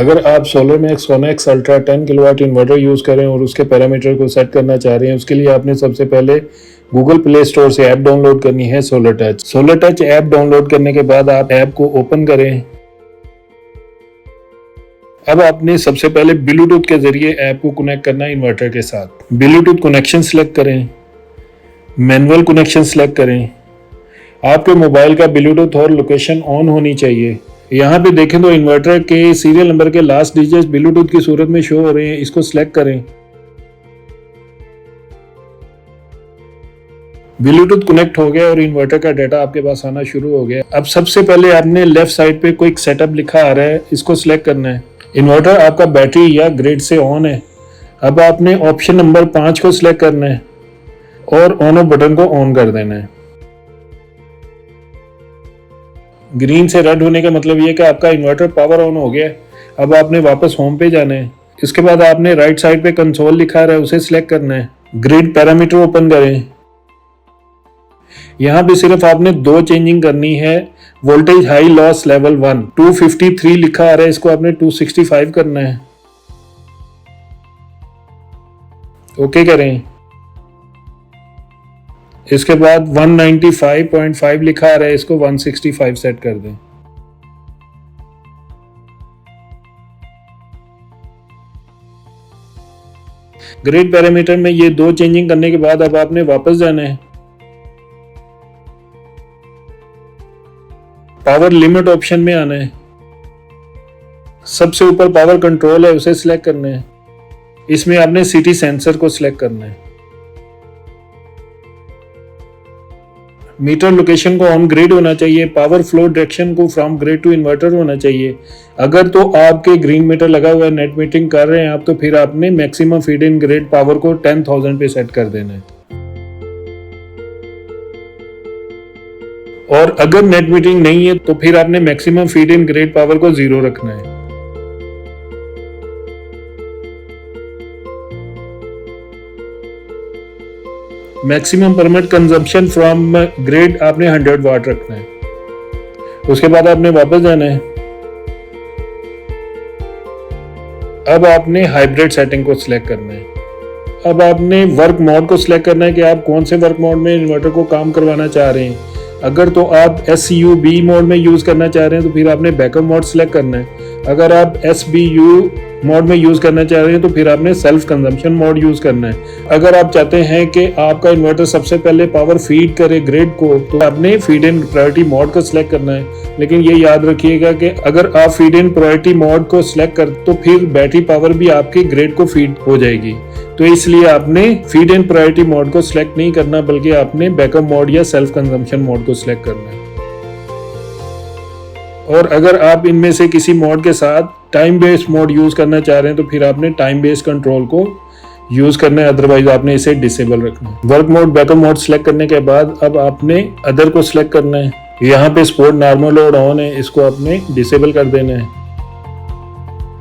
अगर आप Solar Max Sonex Ultra 10 kilowatt inverter use करें और उसके पैरामीटर को सेट करना चाह रहे हैं, उसके लिए आपने सबसे पहले गूगल प्ले स्टोर से ऐप डाउनलोड करनी है solar touch. Solar touch app download करने के बाद आप ऐप को ओपन करें। अब आपने सबसे पहले ब्लूटूथ के जरिए ऐप को कनेक्ट करना है इन्वर्टर के साथ। ब्लूटूथ कनेक्शन सिलेक्ट करें, मैनुअल कनेक्शन सिलेक्ट करें। आपके मोबाइल का ब्लूटूथ और लोकेशन ऑन होनी चाहिए। यहाँ पे देखें तो इन्वर्टर के सीरियल नंबर के लास्ट डिजिट ब्लूटूथ की सूरत में शो हो रहे हैं, इसको सिलेक्ट करें। ब्लूटूथ कनेक्ट हो गया और इन्वर्टर का डाटा आपके पास आना शुरू हो गया। अब सबसे पहले आपने लेफ्ट साइड पे क्विक सेटअप लिखा आ रहा है, इसको सिलेक्ट करना है। इन्वर्टर आपका बैटरी या ग्रिड से ऑन है। अब आपने ऑप्शन नंबर 5 को सिलेक्ट करना है और ऑन ऑफ बटन को ऑन कर देना है। ग्रीन से रेड होने का मतलब ये कि आपका इन्वर्टर पावर ऑन हो गया है। अब आपने वापस होम पे जाना है। इसके बाद आपने राइट साइड पे कंसोल लिखा है, उसे सिलेक्ट करना है। ग्रिड पैरामीटर ओपन करें। यहाँ पे सिर्फ आपने 2 चेंजिंग करनी है। वोल्टेज हाई लॉस लेवल 1 253 लिखा आ रहा है, इसको आपने 265 करना है। ओके करें। इसके बाद 195.5 लिखा आ रहा है, इसको 165 सेट कर दें। ग्रिड पैरामीटर में ये 2 चेंजिंग करने के बाद अब आपने वापस जाना है। पावर लिमिट ऑप्शन में आना है। सबसे ऊपर पावर कंट्रोल है, उसे सिलेक्ट करना है। इसमें आपने सिटी सेंसर को सिलेक्ट करना है। मीटर लोकेशन को ऑन ग्रिड होना चाहिए। पावर फ्लो डायरेक्शन को फ्रॉम ग्रिड टू इन्वर्टर होना चाहिए। अगर तो आपके ग्रीन मीटर लगा हुआ है, नेट मीटरिंग कर रहे हैं आप, तो फिर आपने maximum feed in grid power को 10,000 पे सेट कर देना है। और अगर नेट मीटरिंग नहीं है तो फिर आपने maximum feed in grid power को 0 रखना है। Maximum permit consumption from grid आपने 100 वाट रखना है। उसके बाद आपने वापस जाना है। अब आपने हाइब्रिड सेटिंग को सिलेक्ट करना है। अब आपने वर्क मोड को सिलेक्ट करना है कि आप कौन से वर्क मोड में इन्वर्टर को काम करवाना चाह रहे हैं। अगर तो आप SCUB मोड में यूज करना चाह रहे हैं तो फिर आपने बैकअप मोड सिलेक्ट करना है। अगर आप SBU मोड में यूज करना चाह रहे हैं तो फिर आपने सेल्फ कंजम्पशन मोड यूज करना है। अगर आप चाहते हैं कि आपका इन्वर्टर सबसे पहले पावर फीड करे ग्रिड को, तो आपने फीड इन प्रायोरिटी मोड को सिलेक्ट करना है। लेकिन ये याद रखिएगा कि अगर आप फीड इन प्रायोरिटी मोड को सिलेक्ट कर तो फिर बैटरी पावर भी आपके ग्रिड को फीड हो जाएगी। तो इसलिए आपने फीड इन प्रायोरिटी मोड को सिलेक्ट नहीं करना, बल्कि आपने बैकअप मोड या सेल्फ कंजम्पशन मोड को सिलेक्ट करना है। और अगर आप इनमें से किसी मोड के साथ टाइम बेस्ड मोड यूज करना चाह रहे हैं तो फिर आपने टाइम बेस्ड कंट्रोल को यूज करना है, अदरवाइज आपने इसे डिसेबल रखना है। Work mode backup mode select करने के बाद अब आपने अदर को सिलेक्ट करना है। यहाँ पे सपोर्ट नॉर्मल लोड ऑन है, इसको आपने डिसेबल कर देना है।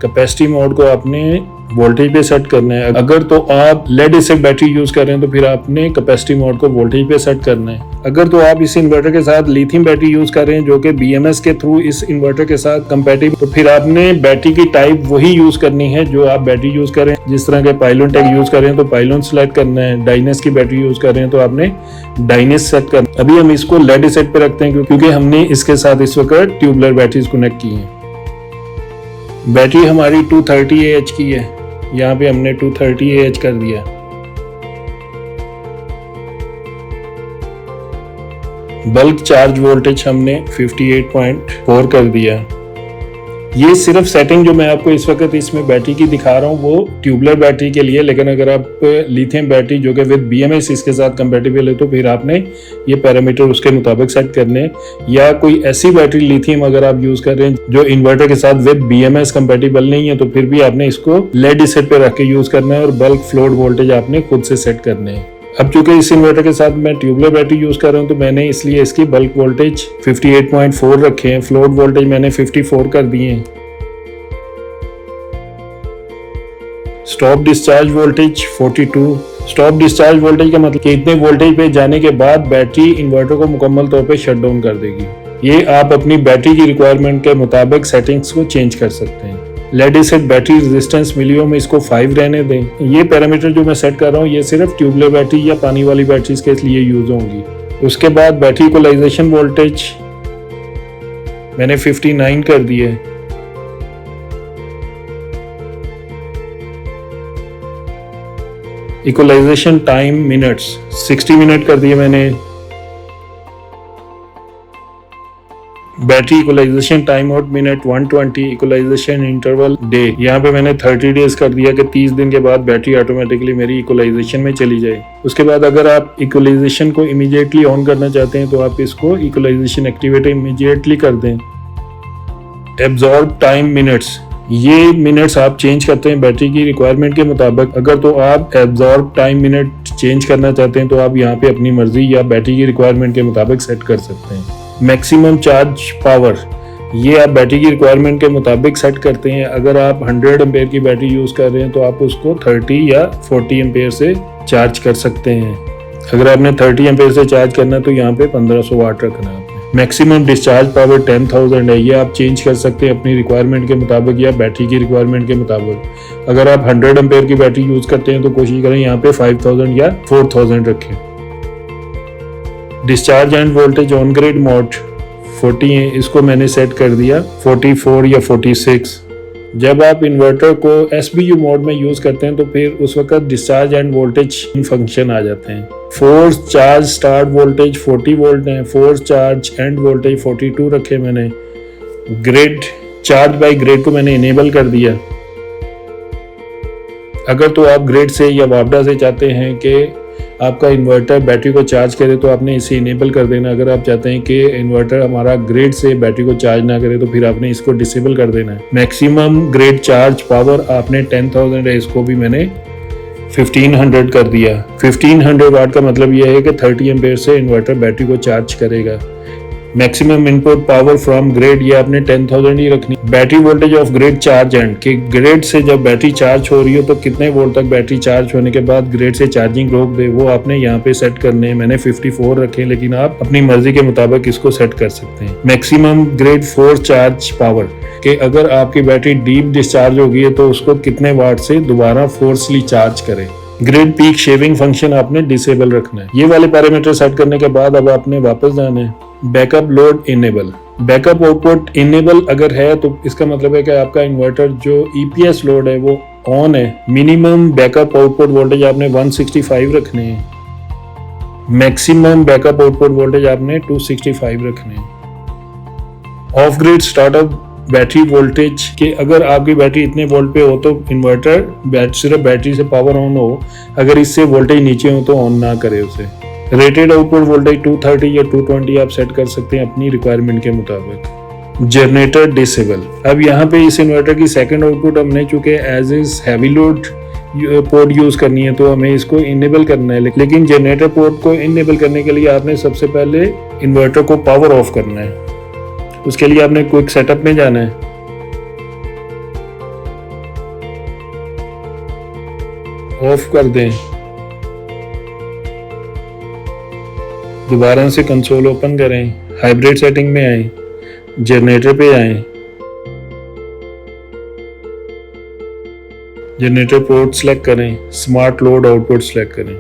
कैपेसिटी मोड को आपने वोल्टेज पे सेट करना है। अगर तो आप लेड एसिड बैटरी यूज कर रहे हैं तो फिर आपने कैपेसिटी मोड को वोल्टेज पे सेट करना है। अगर तो आप इस इन्वर्टर के साथ लिथियम बैटरी यूज कर रहे हैं जो कि BMS के थ्रू इस इन्वर्टर के साथ कंपैटिबल, तो फिर आपने बैटरी की टाइप वही यूज करनी है जो आप बैटरी यूज करें। जिस तरह के पाइलोन टैग यूज कर रहे हैं तो पाइलोन सिलेक्ट करना है। डाइनेस की बैटरी यूज कर रहे हैं तो आपने डाइनेस सेट करना। अभी हम इसको लेड एसिड पे रखते हैं क्योंकि हमने इसके साथ इस वक्त ट्यूबलर बैटरीज कनेक्ट की है। बैटरी हमारी 230 AH की है, यहाँ पे हमने 230 AH कर दिया। बल्क चार्ज वोल्टेज हमने 58.4 कर दिया। ये सिर्फ सेटिंग जो मैं आपको इस वक्त इसमें बैटरी की दिखा रहा हूँ वो ट्यूबलर बैटरी के लिए, लेकिन अगर आप लिथियम बैटरी जो कि विद BMS इसके साथ कंपैटिबल है तो फिर आपने ये पैरामीटर उसके मुताबिक सेट करने। या कोई ऐसी बैटरी लिथियम अगर आप यूज कर रहे हैं जो इन्वर्टर के साथ विद BMS कंपैटिबल नहीं है तो फिर भी आपने इसको लेड एसिड पे रख के यूज करना है और बल्क फ्लोट वोल्टेज आपने खुद से सेट करने हैं। अब चूंकि इस इन्वर्टर के साथ मैं ट्यूबलर बैटरी यूज कर रहा हूं तो मैंने इसलिए इसकी बल्क वोल्टेज 58.4 रखे हैं। फ्लोट वोल्टेज मैंने 54 कर दिए हैं। Stop discharge voltage 42। Stop discharge voltage का मतलब कि इतने वोल्टेज पे जाने के बाद बैटरी इन्वर्टर को मुकम्मल तौर पे शट डाउन कर देगी। ये आप अपनी बैटरी की रिक्वायरमेंट के मुताबिक सेटिंग्स को चेंज कर सकते हैं। लेड एसिड बैटरी रेजिस्टेंस मिलियो में इसको 5 रहने दें। ये पैरामीटर जो मैं सेट कर रहा हूँ ये सिर्फ ट्यूबुलर बैटरी या पानी वाली बैटरीज के लिए यूज होंगी। उसके बाद बैटरी इक्वलाइजेशन वोल्टेज मैंने 59 कर दिए। इक्वलाइजेशन टाइम मिनट्स 60 मिनट कर दिए मैंने। Battery equalization time out minute 120। Equalization interval day यहाँ पे मैंने 30 डेज कर दिया कि 30 दिन के बाद बैटरी ऑटोमेटिकली मेरी इक्वलाइजेशन में चली जाए। उसके बाद अगर आप इक्वलाइजेशन को इमीडिएटली ऑन करना चाहते हैं तो आप इसको इक्वलाइजेशन एक्टिवेट इमीडिएटली कर दें। एब्जॉर्ब टाइम मिनट्स, ये मिनट्स आप चेंज करते हैं बैटरी की रिक्वायरमेंट के मुताबिक। अगर तो आप एब्जॉर्ब टाइम मिनट चेंज करना चाहते हैं तो आप यहाँ पे अपनी मर्जी या बैटरी की रिक्वायरमेंट के मुताबिक सेट कर सकते हैं। मैक्सिमम चार्ज पावर, ये आप बैटरी की रिक्वायरमेंट के मुताबिक सेट करते हैं। अगर आप 100 एम्पेयर की बैटरी यूज कर रहे हैं तो आप उसको 30 या 40 एम्पेयर से चार्ज कर सकते हैं। अगर आपने 30 एम्पेयर से चार्ज करना है तो यहाँ पे 1500 वाट रखना है। मैक्सिमम डिस्चार्ज पावर 10,000 है, ये आप चेंज कर सकते हैं अपनी रिक्वायरमेंट के मुताबिक या बैटरी की रिक्वायरमेंट के मुताबिक। अगर आप 100 एम्पेयर की बैटरी यूज करते हैं तो कोशिश करें यहाँ पे 5000 या 4000 रखें। Discharge end voltage on grid mode 40 है, इसको मैंने सेट कर दिया 44 या 46। जब आप इन्वर्टर को SBU मोड में यूज करते हैं तो फिर उस वक्त डिस्चार्ज एंड वोल्टेज फंक्शन आ जाते हैं। Force charge start voltage 40 volt है, फोर्स चार्ज एंड वोल्टेज 42 रखे मैंने। ग्रिड चार्ज बाय ग्रिड को मैंने इनेबल कर दिया। अगर तो आप ग्रिड से या वापडा से चाहते हैं कि आपका इन्वर्टर बैटरी को चार्ज करे तो आपने इसे इनेबल कर देना। अगर आप चाहते हैं कि इन्वर्टर हमारा ग्रिड से बैटरी को चार्ज ना करे तो फिर आपने इसको डिसेबल कर देना है। मैक्सिमम ग्रिड चार्ज पावर आपने 10,000 है, इसको भी मैंने 1500 कर दिया। 1500 वाट का मतलब यह है कि 30 एम्पेयर से इन्वर्टर बैटरी को चार्ज करेगा। Maximum input power from grid, ये आपने 10,000 ही रखनी। Battery voltage of grid charge and, कि ग्रिड से जब बैटरी चार्ज हो रही हो तो कितने वोल्ट तक बैटरी चार्ज होने के बाद ग्रिड से चार्जिंग रोक दे, वो आपने यहाँ पे सेट करने हैं। मैंने 54 रखे, लेकिन आप अपनी मर्जी के मुताबिक इसको सेट कर सकते हैं। Maximum grid force charge power, कि अगर आपकी बैटरी डीप डिस्चार्ज हो गई है तो उसको कितने वाट से दोबारा फोर्सली चार्ज करें। ग्रिड पीक शेविंग फंक्शन आपने डिसेबल रखना है। ये वाले पैरामीटर सेट करने के बाद अब आपने वापस जाना है। Backup load enable, backup output enable अगर है तो इसका मतलब है कि आपका इन्वर्टर जो EPS लोड है वो ऑन है। मिनिमम बैकअप आउटपुट वोल्टेज आपने 165 रखने हैं। मैक्सिमम बैकअप आउटपुट वोल्टेज आपने 265 रखने हैं। Of grid startup battery voltage, कि अगर आपकी बैटरी इतने वोल्ट पे हो तो इन्वर्टर सिर्फ बैटरी से पावर ऑन हो, अगर इससे वोल्टेज नीचे हो तो ऑन ना करे उसे। रेटेड आउटपुट वोल्टेज 230 या 220 आप सेट कर सकते हैं अपनी रिक्वायरमेंट के मुताबिक। जनरेटर डिसेबल, अब यहाँ पे इस इन्वर्टर की सेकंड आउटपुट हमने चूंकि as is heavy load port use करनी है तो हमें इसको इनेबल करना है। लेकिन जनरेटर पोर्ट को इनेबल करने के लिए आपने सबसे पहले इन्वर्टर को पावर ऑफ करना है। उसके लिए आपने क्विक सेटअप में जाना है। ऑफ कर दें, दोबारा से कंसोल ओपन करें, हाइब्रिड सेटिंग में आए, जनरेटर पे आए, जनरेटर पोर्ट सेलेक्ट करें, स्मार्ट लोड आउटपुट सेलेक्ट करें।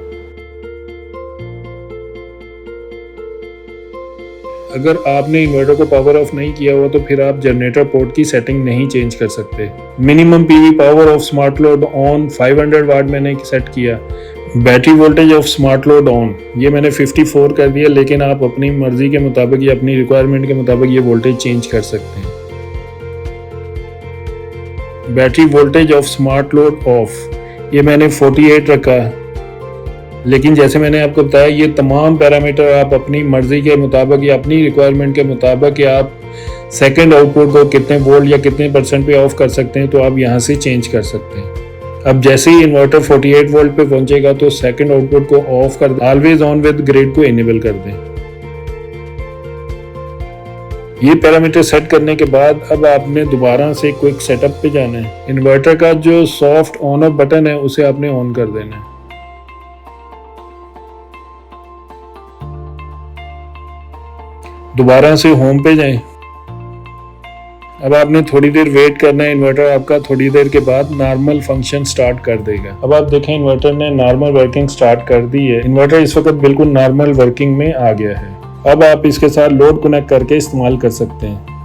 अगर आपने इन्वर्टर को पावर ऑफ नहीं किया हुआ तो फिर आप जनरेटर पोर्ट की सेटिंग नहीं चेंज कर सकते। Minimum PV power of smart load on 500 वाट मैंने सेट किया। Battery voltage of smart load on, ये मैंने 54 कर दिया, लेकिन आप अपनी मर्जी के मुताबिक या अपनी रिक्वायरमेंट के मुताबिक ये वोल्टेज चेंज कर सकते हैं। Battery voltage of smart load of, ये मैंने 48 रखा, लेकिन जैसे मैंने आपको बताया ये तमाम पैरामीटर आप अपनी मर्जी के मुताबिक या अपनी रिक्वायरमेंट के मुताबिक या आप सेकंड आउटपुट को कितने वोल्ट या कितने % पे ऑफ कर सकते हैं तो आप यहाँ से चेंज कर सकते हैं। अब जैसे ही इन्वर्टर 48 वोल्ट पे पहुंचेगा तो सेकंड आउटपुट को ऑफ कर, ऑलवेज ऑन विद ग्रिड को इनेबल कर दें। ये पैरामीटर सेट करने के बाद अब आपने दोबारा से क्विक सेटअप पे जाना है। इन्वर्टर का जो सॉफ्ट ऑन ऑफ बटन है उसे आपने ऑन कर देना है। दोबारा से होम पे जाएं। अब आपने थोड़ी देर वेट करना है, इन्वर्टर आपका थोड़ी देर के बाद नॉर्मल फंक्शन स्टार्ट कर देगा। अब आप देखें इन्वर्टर ने नॉर्मल वर्किंग स्टार्ट कर दी है। इन्वर्टर इस वक्त बिल्कुल नॉर्मल वर्किंग में आ गया है। अब आप इसके साथ लोड कनेक्ट करके इस्तेमाल कर सकते हैं।